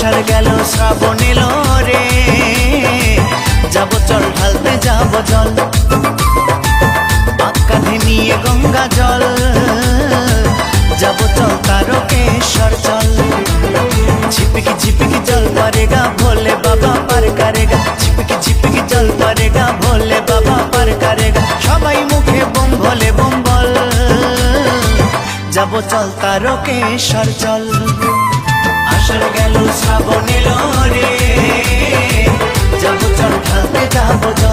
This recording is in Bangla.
আষাঢ় গেল শ্রাবণ এলো রে, যাব চল ঢালতে যাব জল, কাঁধে নিয়ে গঙ্গা জল, যাব চল তারকেশ্বর চল। ঝিপিকি ঝিপিকি জল পড়েগা ভোলে বাবা পার করেগা, ঝিপিকি ঝিপিকি জল পড়েগা ভোলে বাবা পার করেগা। সবাই মুখে বম ভোলে বম বল, যাব চল তারকেশ্বর চল। আষাঢ় গেল শ্রাবণ এলো রে, যাব চল ঢালতে যাব জল।